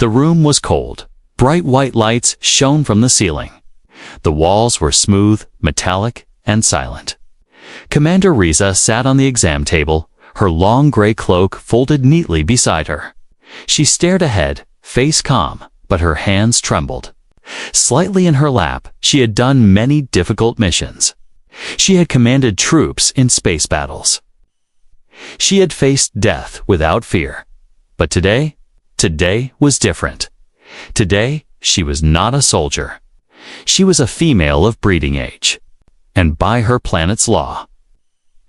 The room was cold. Bright white lights shone from the ceiling. The walls were smooth, metallic, and silent. Commander Riza sat on the exam table, her long gray cloak folded neatly beside her. She stared ahead, face calm, but her hands trembled. Slightly in her lap, she had done many difficult missions. She had commanded troops in space battles. She had faced death without fear. But today was different. Today, she was not a soldier. She was a female of breeding age. And by her planet's law,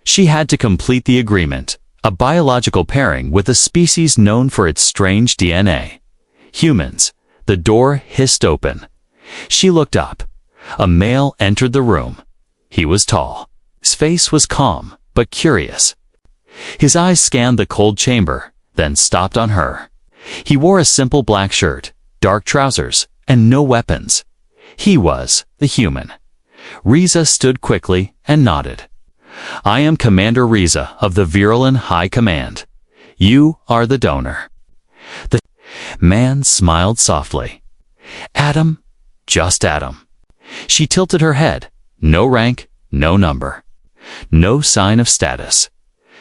she had to complete the agreement, a biological pairing with a species known for its strange DNA. Humans. The door hissed open. She looked up. A male entered the room. He was tall. His face was calm, but curious. His eyes scanned the cold chamber, then stopped on her. He wore a simple black shirt, dark trousers, and no weapons. He was the human. Riza stood quickly and nodded. "I am Commander Riza of the Virulan High Command. You are the donor." The man smiled softly. "Adam, just Adam." She tilted her head. No rank, no number. No sign of status.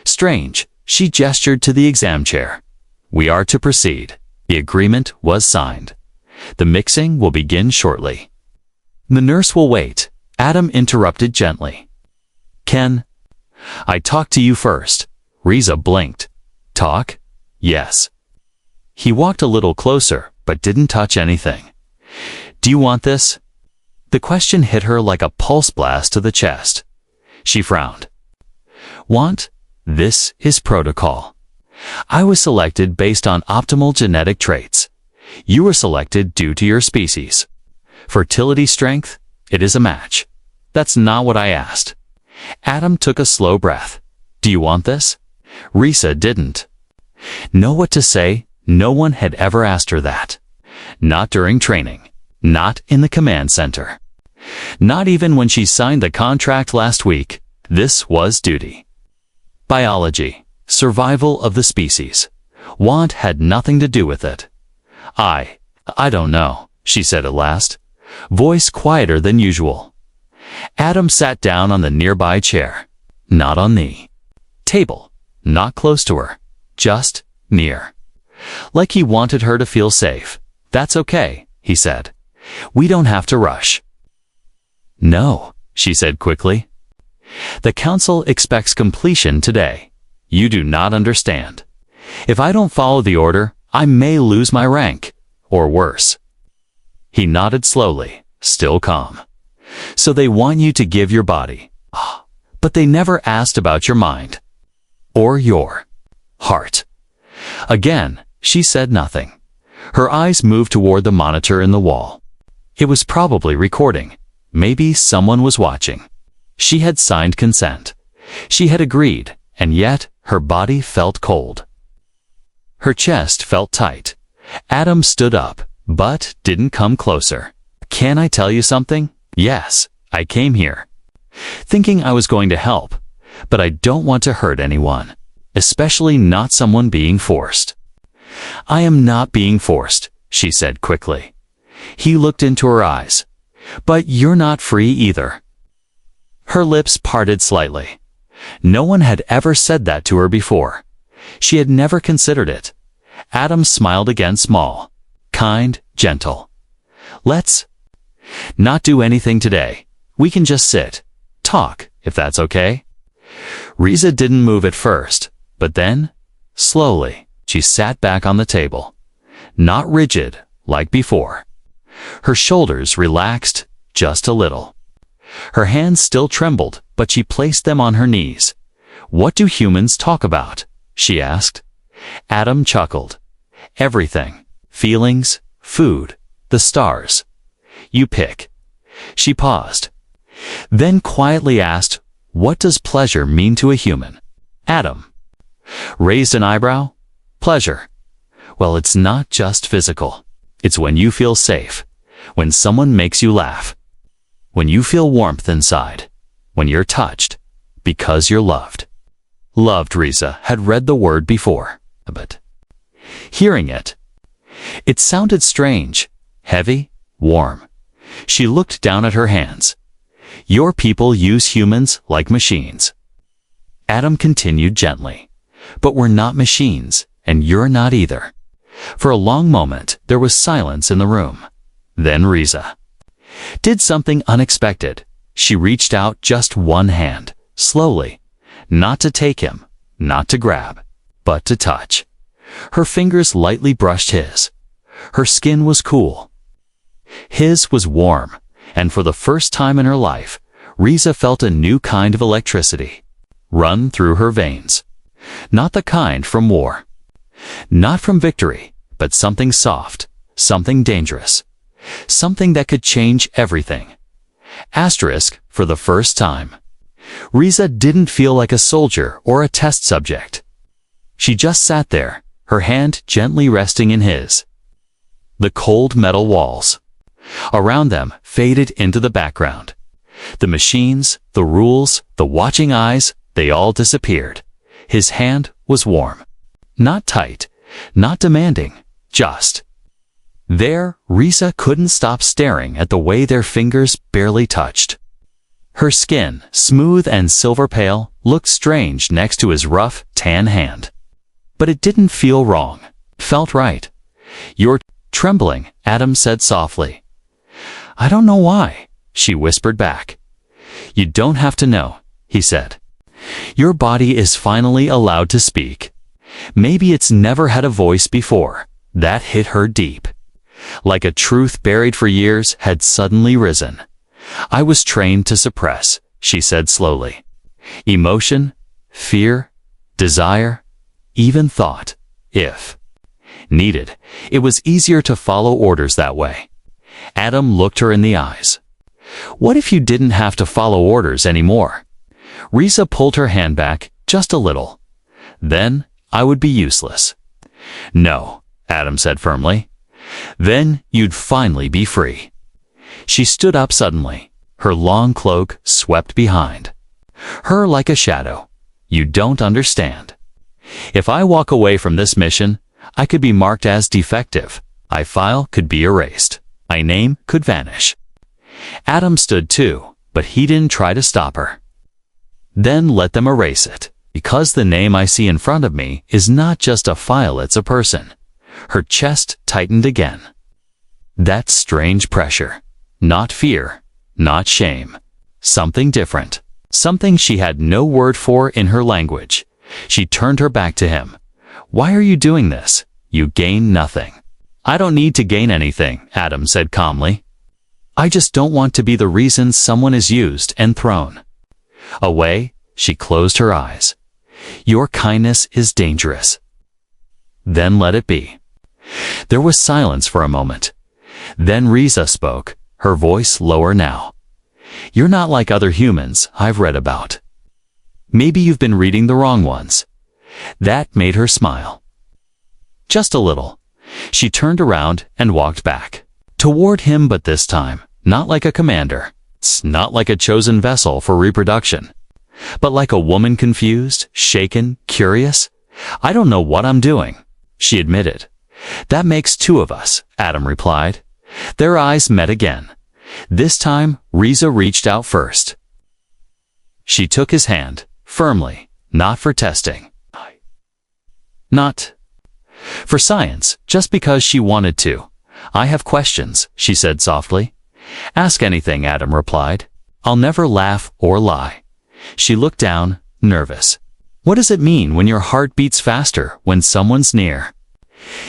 Strange, she gestured to the exam chair. "We are to proceed." The agreement was signed. "The mixing will begin shortly." "The nurse will wait," Adam interrupted gently. "Ken, I talked to you first." Riza blinked. "Talk?" "Yes." He walked a little closer, but didn't touch anything. "Do you want this?" The question hit her like a pulse blast to the chest. She frowned. "Want? This is protocol. I was selected based on optimal genetic traits. You were selected due to your species. Fertility strength, it is a match. That's not what I asked." Adam took a slow breath. "Do you want this?" Riza didn't know what to say. No one had ever asked her that. Not during training. Not in the command center. Not even when she signed the contract last week. This was duty. Biology. Survival of the species. Want had nothing to do with it. I don't know," she said at last, voice quieter than usual. Adam sat down on the nearby chair. Not on the table. Not close to her. Just near. Like he wanted her to feel safe. "That's okay," he said. "We don't have to rush." "No," she said quickly. "The council expects completion today. You do not understand. If I don't follow the order, I may lose my rank, or worse." He nodded slowly, still calm. "So they want you to give your body. But they never asked about your mind. Or your heart." Again, she said nothing. Her eyes moved toward the monitor in the wall. It was probably recording. Maybe someone was watching. She had signed consent. She had agreed, and yet her body felt cold. Her chest felt tight. Adam stood up, but didn't come closer. "Can I tell you something?" "Yes, I came here thinking I was going to help, but I don't want to hurt anyone, especially not someone being forced." "I am not being forced," she said quickly. He looked into her eyes. "But you're not free either." Her lips parted slightly. No one had ever said that to her before. She had never considered it. Adam smiled again, small, kind, gentle. "Let's not do anything today. We can just sit, talk, if that's okay." Riza didn't move at first, but then, slowly, she sat back on the table. Not rigid, like before. Her shoulders relaxed just a little. Her hands still trembled, but she placed them on her knees. "What do humans talk about?" she asked. Adam chuckled. "Everything. Feelings, food, the stars. You pick." She paused. Then quietly asked, "What does pleasure mean to a human?" Adam raised an eyebrow. "Pleasure. Well, it's not just physical. It's when you feel safe, when someone makes you laugh, when you feel warmth inside, when you're touched, because you're loved." Loved, Riza had read the word before, but hearing it It sounded strange, heavy, warm. She looked down at her hands. Your people use humans like machines. Adam continued gently. But we're not machines, and you're not either. For a long moment, there was silence in the room. Then Riza did something unexpected. She reached out just one hand, slowly, not to take him, not to grab, but to touch. Her fingers lightly brushed his. Her skin was cool. His was warm, and for the first time in her life, Riza felt a new kind of electricity run through her veins. Not the kind from war. Not from victory, but something soft, something dangerous. Something that could change everything. Asterisk, for the first time. Riza didn't feel like a soldier or a test subject. She just sat there, her hand gently resting in his. The cold metal walls around them faded into the background. The machines, the rules, the watching eyes, they all disappeared. His hand was warm. Not tight, not demanding, just. There, Riza couldn't stop staring at the way their fingers barely touched. Her skin, smooth and silver pale, looked strange next to his rough, tan hand. But it didn't feel wrong. It felt right. You're trembling, Adam said softly. I don't know why, she whispered back. You don't have to know, he said. Your body is finally allowed to speak. Maybe it's never had a voice before. That hit her deep. Like a truth buried for years had suddenly risen. I was trained to suppress, she said slowly. Emotion, fear, desire, even thought, if needed. It was easier to follow orders that way. Adam looked her in the eyes. What if you didn't have to follow orders anymore? Riza pulled her hand back just a little. Then I would be useless. No, Adam said firmly. Then you'd finally be free. She stood up suddenly, her long cloak swept behind her like a shadow. You don't understand. If I walk away from this mission, I could be marked as defective. My file could be erased. My name could vanish. Adam stood too, but he didn't try to stop her. Then let them erase it, because the name I see in front of me is not just a file, it's a person. Her chest tightened again. That strange pressure. Not fear, not shame. Something different. Something she had no word for in her language. She turned her back to him. Why are you doing this? You gain nothing. I don't need to gain anything, Adam said calmly. I just don't want to be the reason someone is used and thrown away. She closed her eyes. Your kindness is dangerous. Then let it be. There was silence for a moment. Then Riza spoke, her voice lower now. You're not like other humans I've read about. Maybe you've been reading the wrong ones. That made her smile. Just a little. She turned around and walked back. Toward him, but this time, not like a commander. It's not like a chosen vessel for reproduction. But like a woman confused, shaken, curious. I don't know what I'm doing, she admitted. That makes two of us, Adam replied. Their eyes met again. This time, Riza reached out first. She took his hand, firmly, not for testing. Not for science, just because she wanted to. I have questions, she said softly. Ask anything, Adam replied. I'll never laugh or lie. She looked down, nervous. What does it mean when your heart beats faster when someone's near?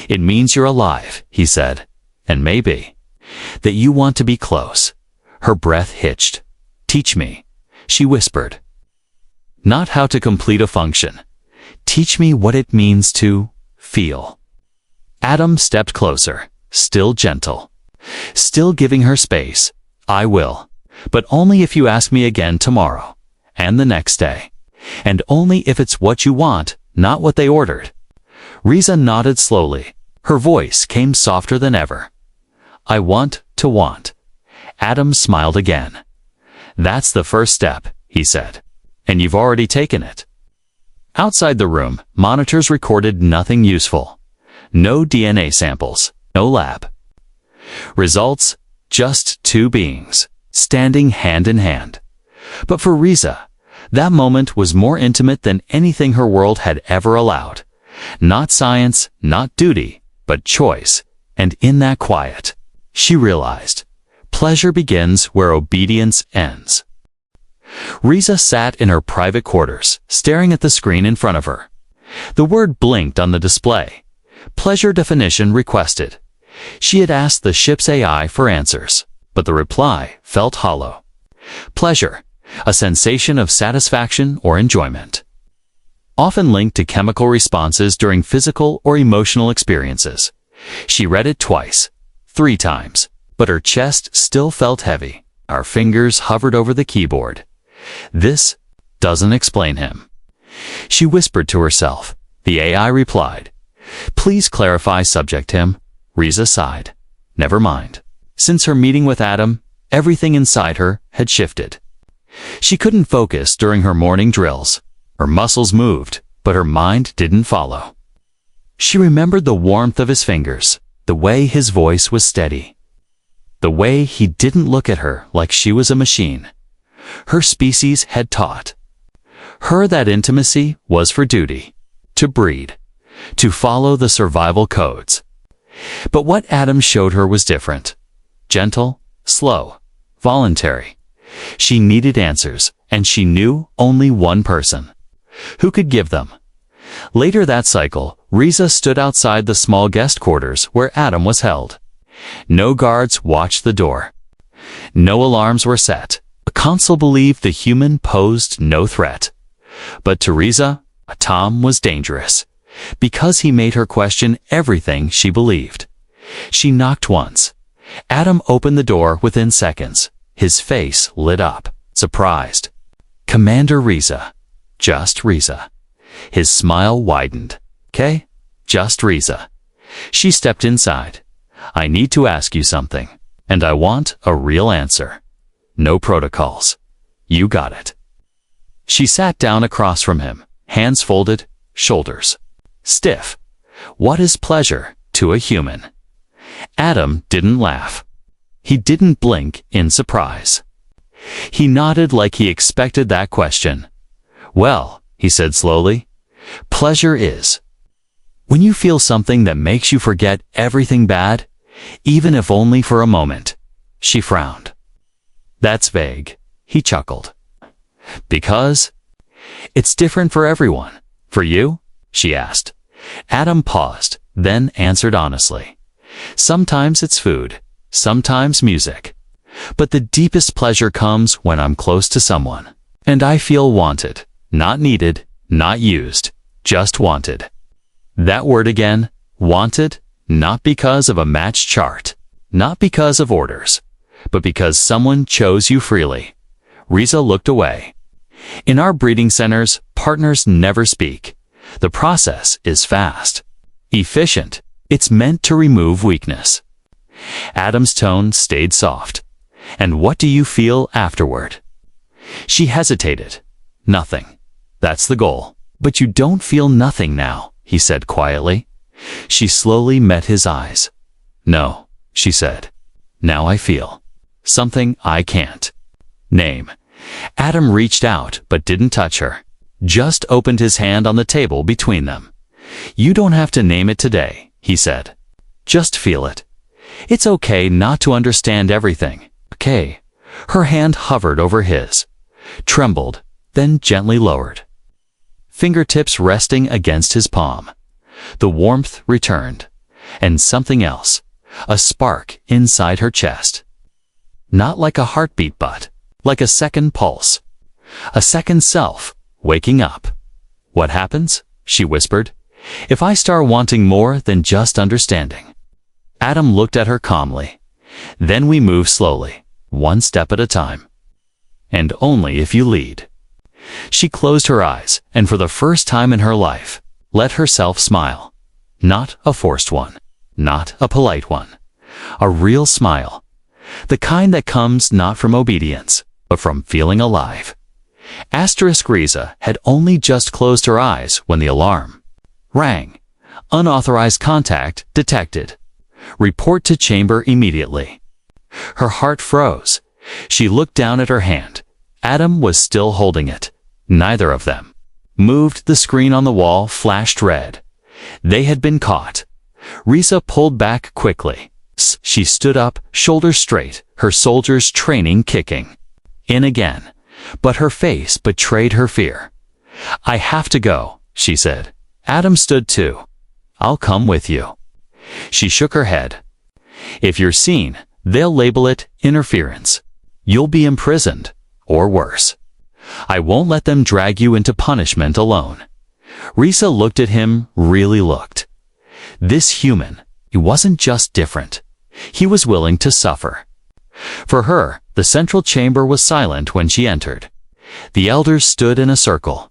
It means you're alive, he said. And maybe that you want to be close. Her breath hitched. Teach me, she whispered. Not how to complete a function. Teach me what it means to feel. Adam stepped closer, still gentle. Still giving her space. I will. But only if you ask me again tomorrow. And the next day. And only if it's what you want, not what they ordered. Riza nodded slowly. Her voice came softer than ever. I want to want. Adam smiled again. That's the first step, he said. And you've already taken it. Outside the room, monitors recorded nothing useful. No DNA samples. no lab. Results, just two beings, standing hand in hand. But for Riza, that moment was more intimate than anything her world had ever allowed. Not science, not duty, but choice. And in that quiet, she realized, pleasure begins where obedience ends. Riza sat in her private quarters, staring at the screen in front of her. The word blinked on the display. Pleasure definition requested. She had asked the ship's AI for answers, but the reply felt hollow. Pleasure, a sensation of satisfaction or enjoyment. Often linked to chemical responses during physical or emotional experiences. She read it twice, 3 times, but her chest still felt heavy. Our fingers hovered over the keyboard. This doesn't explain him. She whispered to herself. The AI replied, "Please clarify subject him." Riza sighed. Never mind. Since her meeting with Adam, everything inside her had shifted. She couldn't focus during her morning drills. Her muscles moved, but her mind didn't follow. She remembered the warmth of his fingers, the way his voice was steady, the way he didn't look at her like she was a machine. Her species had taught her that intimacy was for duty, to breed, to follow the survival codes. But what Adam showed her was different. Gentle, slow, voluntary. She needed answers, and she knew only one person who could give them. Later that cycle, Riza stood outside the small guest quarters where Adam was held. No guards watched the door. No alarms were set. A consul believed the human posed no threat. But to Riza, Tom was dangerous, because he made her question everything she believed. She knocked once. Adam opened the door within seconds. His face lit up, surprised. "Commander Riza." "Just Riza." His smile widened. "'Kay, just Riza." She stepped inside. "I need to ask you something, and I want a real answer. No protocols. You got it." She sat down across from him, hands folded, shoulders stiff. What is pleasure to a human? Adam didn't laugh. He didn't blink in surprise. He nodded like he expected that question. "Well," he said slowly, "pleasure is when you feel something that makes you forget everything bad, even if only for a moment." She frowned. "That's vague," he chuckled. "Because it's different for everyone. For you?" she asked. Adam paused, then answered honestly. "Sometimes it's food, sometimes music. But the deepest pleasure comes when I'm close to someone, and I feel wanted, not needed, not used, just wanted." That word again, wanted, not because of a match chart, not because of orders, but because someone chose you freely. Riza looked away. In our breeding centers, partners never speak. The process is fast, efficient. It's meant to remove weakness. Adam's tone stayed soft. "And what do you feel afterward?" She hesitated. "Nothing. That's the goal." "But you don't feel nothing now," he said quietly. She slowly met his eyes. "No," she said. "Now I feel something I can't name." Adam reached out but didn't touch her, just opened his hand on the table between them. "You don't have to name it today," he said. "Just feel it. It's okay not to understand everything, okay?" Her hand hovered over his, trembled, then gently lowered. Fingertips resting against his palm. The warmth returned, and something else, a spark inside her chest. Not like a heartbeat, but like a second pulse, a second self, waking up. "What happens?" she whispered. "If I start wanting more than just understanding?" Adam looked at her calmly. "Then we move slowly, one step at a time. And only if you lead." She closed her eyes, and for the first time in her life, let herself smile. Not a forced one, not a polite one. A real smile. The kind that comes not from obedience, but from feeling alive. Riza had only just closed her eyes when the alarm rang. Unauthorized contact detected. Report to chamber immediately. Her heart froze. She looked down at her hand. Adam was still holding it. Neither of them moved. The screen on the wall flashed red. They had been caught. Risa pulled back quickly. She stood up, shoulders straight, her soldiers' training kicking in again. But her face betrayed her fear. "I have to go," she said. Adam stood too. "I'll come with you." She shook her head. "If you're seen, they'll label it interference. You'll be imprisoned, or worse. I won't let them drag you into punishment alone." Risa looked at him, really looked. This human, he wasn't just different. He was willing to suffer. For her, the central chamber was silent when she entered. The elders stood in a circle.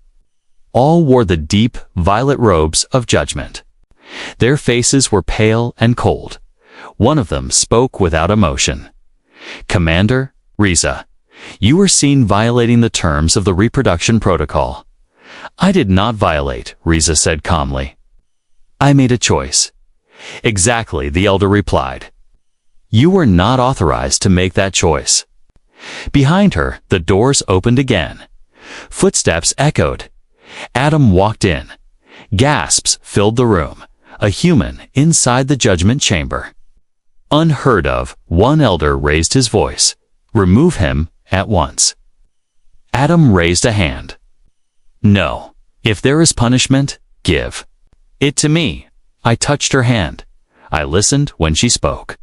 All wore the deep, violet robes of judgment. Their faces were pale and cold. One of them spoke without emotion. "Commander, Risa, you were seen violating the terms of the reproduction protocol." "I did not violate," Risa said calmly. "I made a choice." "Exactly," the elder replied. "You were not authorized to make that choice." Behind her, the doors opened again. Footsteps echoed. Adam walked in. Gasps filled the room. A human inside the judgment chamber. Unheard of, one elder raised his voice. "Remove him at once." Adam raised a hand. "No. If there is punishment, give it to me." I touched her hand. I listened when she spoke.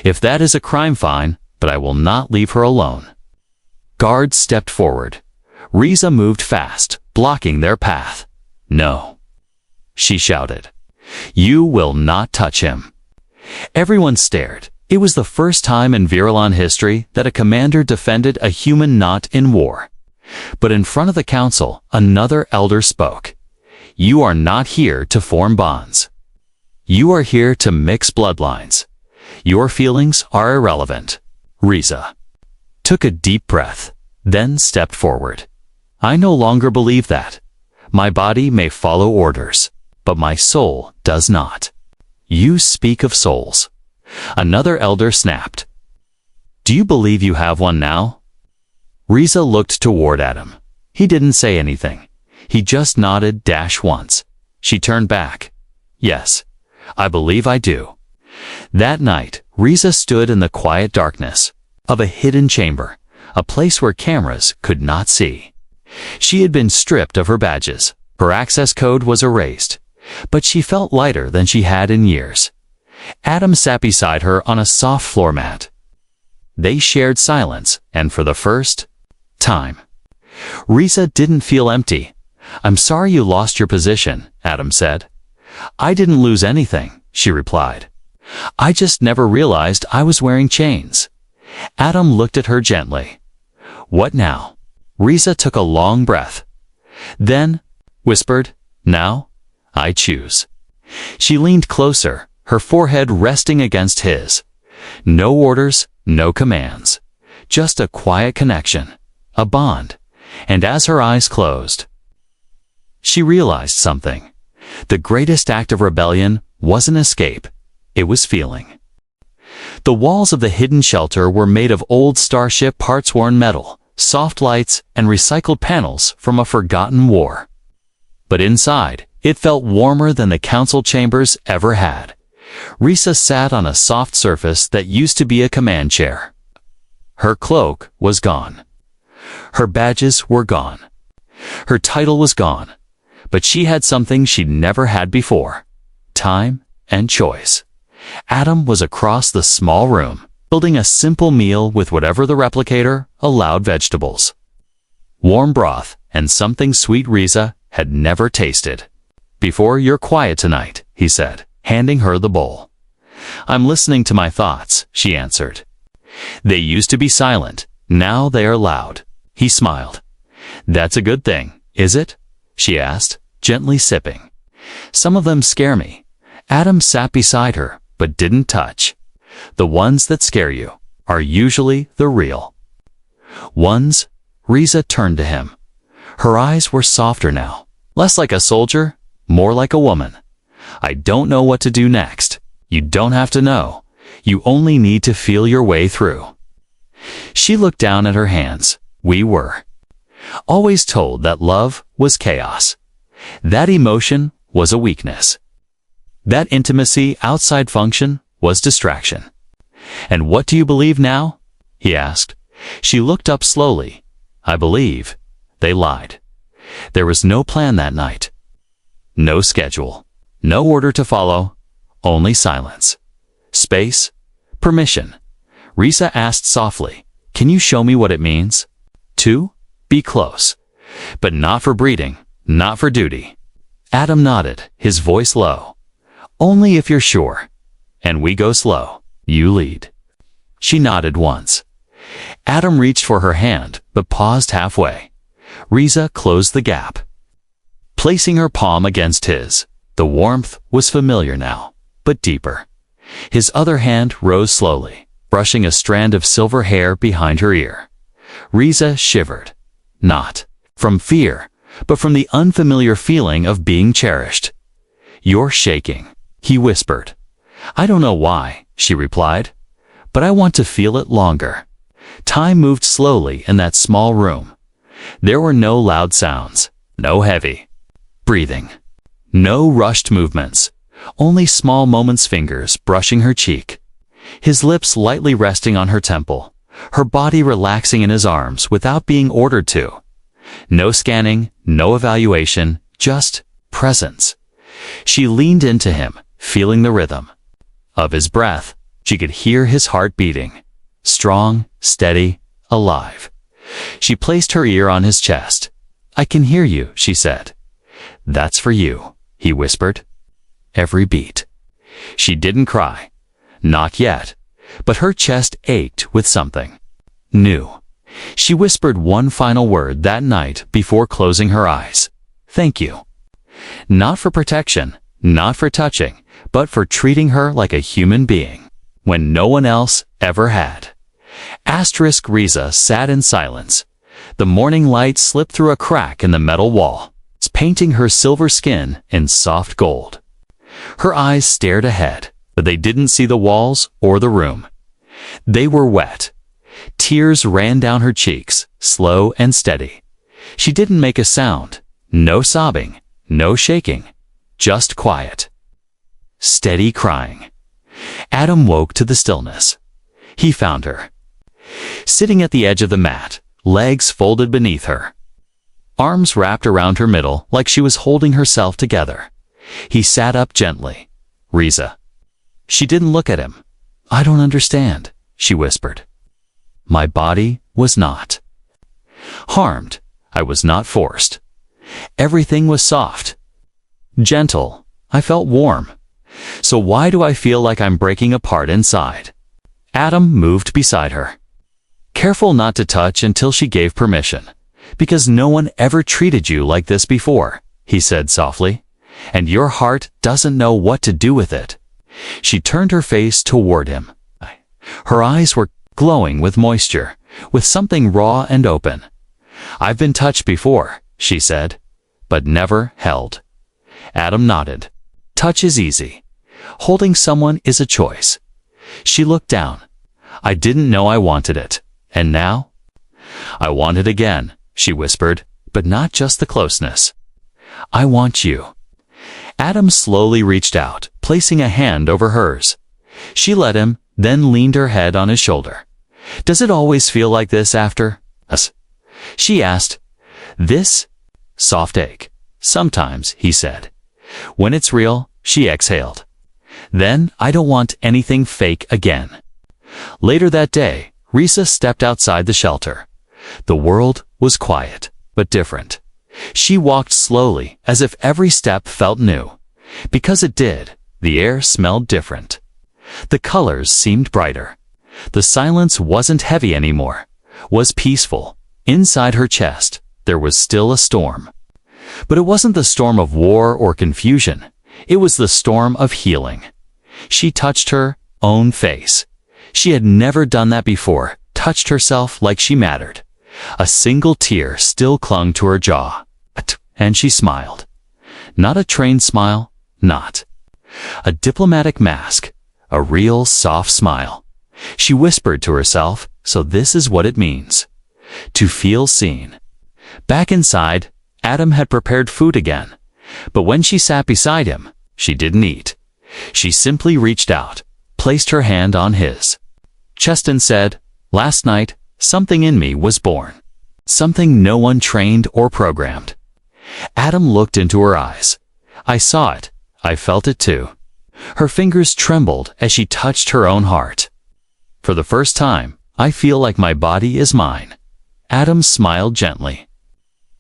"If that is a crime, fine, but I will not leave her alone." Guards stepped forward. Risa moved fast, blocking their path. "No," she shouted. "You will not touch him." Everyone stared. It was the first time in Virilan history that a commander defended a human not in war. But in front of the council, another elder spoke. "You are not here to form bonds. You are here to mix bloodlines. Your feelings are irrelevant." Risa took a deep breath, then stepped forward. "I no longer believe that. My body may follow orders, but my soul does not." "You speak of souls." Another elder snapped. "Do you believe you have one now?" Risa looked toward Adam. He didn't say anything. He just nodded once. She turned back. "Yes, I believe I do." That night, Risa stood in the quiet darkness of a hidden chamber, a place where cameras could not see. She had been stripped of her badges. Her access code was erased. But she felt lighter than she had in years. Adam sat beside her on a soft floor mat. They shared silence, and for the first time, Risa didn't feel empty. "I'm sorry you lost your position," Adam said. "I didn't lose anything," she replied. "I just never realized I was wearing chains." Adam looked at her gently. "What now?" Risa took a long breath. Then whispered, "Now, I choose." She leaned closer, her forehead resting against his. No orders, no commands. Just a quiet connection, a bond. And as her eyes closed, she realized something. The greatest act of rebellion wasn't escape, it was feeling. The walls of the hidden shelter were made of old starship parts-worn metal, soft lights, and recycled panels from a forgotten war. But inside, it felt warmer than the council chambers ever had. Risa sat on a soft surface that used to be a command chair. Her cloak was gone. Her badges were gone. Her title was gone. But she had something she'd never had before. Time and choice. Adam was across the small room, building a simple meal with whatever the replicator allowed vegetables. Warm broth and something sweet Risa had never tasted. "Before you're quiet tonight," he said, handing her the bowl. "I'm listening to my thoughts," she answered. "They used to be silent. Now they are loud." He smiled. "That's a good thing, is it?" she asked, gently sipping. "Some of them scare me." Adam sat beside her, but didn't touch. "The ones that scare you are usually the real ones." Risa turned to him. Her eyes were softer now, less like a soldier, more like a woman. "I don't know what to do next." You don't have to know. You only need to feel your way through. She looked down at her hands. We were always told that love was chaos. That emotion was a weakness. That intimacy outside function was distraction. And what do you believe now? He asked. She looked up slowly. I believe they lied. There was no plan that night. No schedule. No order to follow. Only silence. Space. Permission. Risa asked softly, can you show me what it means? To be close. But not for breeding, not for duty. Adam nodded, his voice low. Only if you're sure. And we go slow. You lead. She nodded once. Adam reached for her hand, but paused halfway. Risa closed the gap, placing her palm against his. The warmth was familiar now, but deeper. His other hand rose slowly, brushing a strand of silver hair behind her ear. Risa shivered, not from fear, but from the unfamiliar feeling of being cherished. You're shaking, he whispered. I don't know why, she replied, but I want to feel it longer. Time moved slowly in that small room. There were no loud sounds, no heavy breathing, no rushed movements, only small moments, fingers brushing her cheek, his lips lightly resting on her temple, her body relaxing in his arms without being ordered to. No scanning, no evaluation, just presence. She leaned into him, feeling the rhythm of his breath. She could hear his heart beating, strong, steady, alive. She placed her ear on his chest. I can hear you, she said. That's for you, he whispered. Every beat. She didn't cry. Not yet. But her chest ached with something new. She whispered one final word that night before closing her eyes. Thank you. Not for protection, not for touching, but for treating her like a human being, when no one else ever had. Asterisk. Risa sat in silence. The morning light slipped through a crack in the metal wall, painting her silver skin in soft gold. Her eyes stared ahead, but they didn't see the walls or the room. They were wet. Tears ran down her cheeks, slow and steady. She didn't make a sound. No sobbing, no shaking, just quiet. Steady crying. Adam woke to the stillness. He found her sitting at the edge of the mat, legs folded beneath her, arms wrapped around her middle like she was holding herself together. He sat up gently. Risa. She didn't look at him. I don't understand, she whispered. My body was not harmed. I was not forced. Everything was soft, gentle. I felt warm. So why do I feel like I'm breaking apart inside? Adam moved beside her, careful not to touch until she gave permission. Because no one ever treated you like this before, he said softly, and your heart doesn't know what to do with it. She turned her face toward him. Her eyes were glowing with moisture, with something raw and open. I've been touched before, she said, but never held. Adam nodded. Touch is easy. Holding someone is a choice. She looked down. I didn't know I wanted it. And now? I want it again, she whispered, but not just the closeness. I want you. Adam slowly reached out, placing a hand over hers. She let him, then leaned her head on his shoulder. Does it always feel like this after us? She asked. This? Soft ache. Sometimes, he said. When it's real, she exhaled. Then, I don't want anything fake again. Later that day, Risa stepped outside the shelter. The world was quiet, but different. She walked slowly, as if every step felt new. Because it did, the air smelled different. The colors seemed brighter. The silence wasn't heavy anymore, was peaceful. Inside her chest, there was still a storm. But it wasn't the storm of war or confusion. It was the storm of healing. She touched her own face. She had never done that before, touched herself like she mattered. A single tear still clung to her jaw, and she smiled. Not a trained smile, not a diplomatic mask, a real soft smile. She whispered to herself, so this is what it means. To feel seen. Back inside, Adam had prepared food again. But when she sat beside him, she didn't eat. She simply reached out, placed her hand on his chest and said, "Last night, something in me was born. Something no one trained or programmed." Adam looked into her eyes. "I saw it. I felt it too." Her fingers trembled as she touched her own heart. "For the first time, I feel like my body is mine." Adam smiled gently.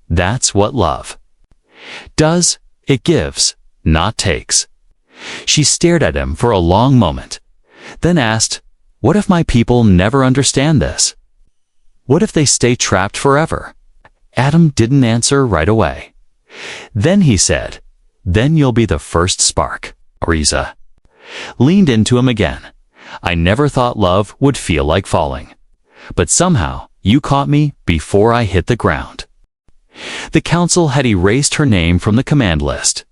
That's what love does. It gives, not takes. She stared at him for a long moment, then asked, "What if my people never understand this? What if they stay trapped forever?" Adam didn't answer right away. Then he said, "Then you'll be the first spark." Riza leaned into him again. "I never thought love would feel like falling. But somehow, you caught me before I hit the ground." The council had erased her name from the command list.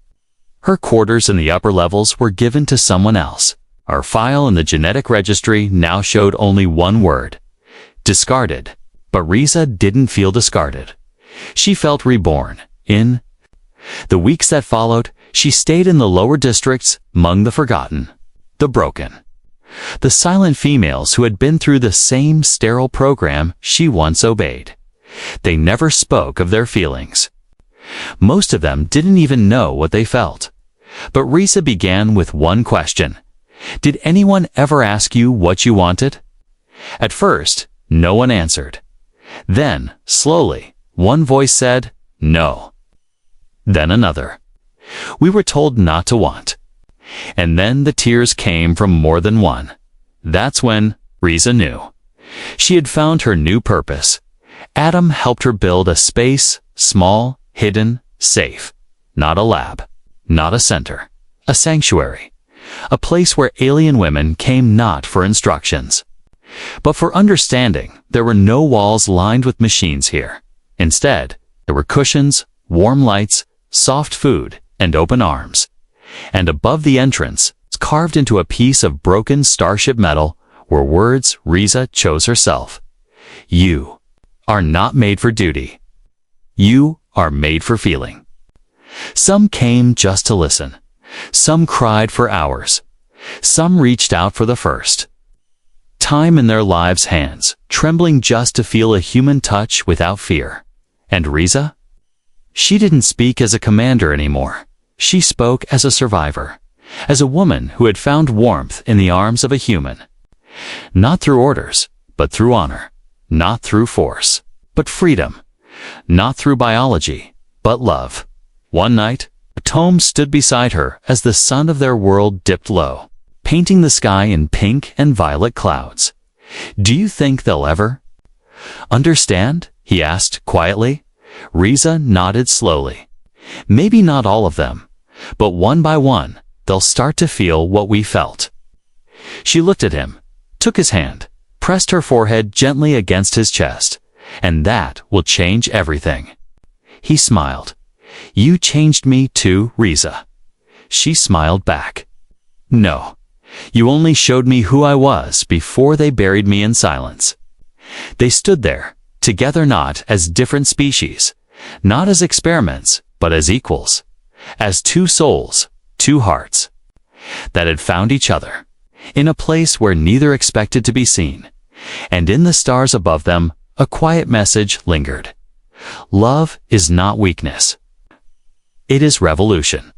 Her quarters in the upper levels were given to someone else. Our file in the genetic registry now showed only one word: discarded. But Riza didn't feel discarded. She felt reborn. In the weeks that followed, she stayed in the lower districts, among the forgotten, the broken, the silent females who had been through the same sterile program she once obeyed. They never spoke of their feelings. Most of them didn't even know what they felt. But Riza began with one question. "Did anyone ever ask you what you wanted?" At first, no one answered. Then, slowly, one voice said, "No." Then another. "We were told not to want." And then the tears came from more than one. That's when Riza knew. She had found her new purpose. Adam helped her build a space, small, hidden, safe. Not a lab, not a center, a sanctuary. A place where alien women came not for instructions, but for understanding. There were no walls lined with machines here. Instead, there were cushions, warm lights, soft food, and open arms. And above the entrance, carved into a piece of broken starship metal, were words Riza chose herself. "You are not made for duty. You are made for feeling." Some came just to listen. Some cried for hours. Some reached out for the first time in their lives' hands, trembling just to feel a human touch without fear. And Riza? She didn't speak as a commander anymore. She spoke as a survivor, as a woman who had found warmth in the arms of a human. Not through orders, but through honor. Not through force, but freedom. Not through biology, but love. One night, Tom stood beside her as the sun of their world dipped low, painting the sky in pink and violet clouds. "Do you think they'll ever understand?" he asked quietly. Riza nodded slowly. "Maybe not all of them, but one by one, they'll start to feel what we felt." She looked at him, took his hand, pressed her forehead gently against his chest. "And that will change everything." He smiled. "You changed me too, Riza." She smiled back. "No, you only showed me who I was before they buried me in silence." They stood there, together, not as different species, not as experiments, but as equals, as two souls, two hearts, that had found each other, in a place where neither expected to be seen. And in the stars above them, a quiet message lingered. Love is not weakness. It is revolution.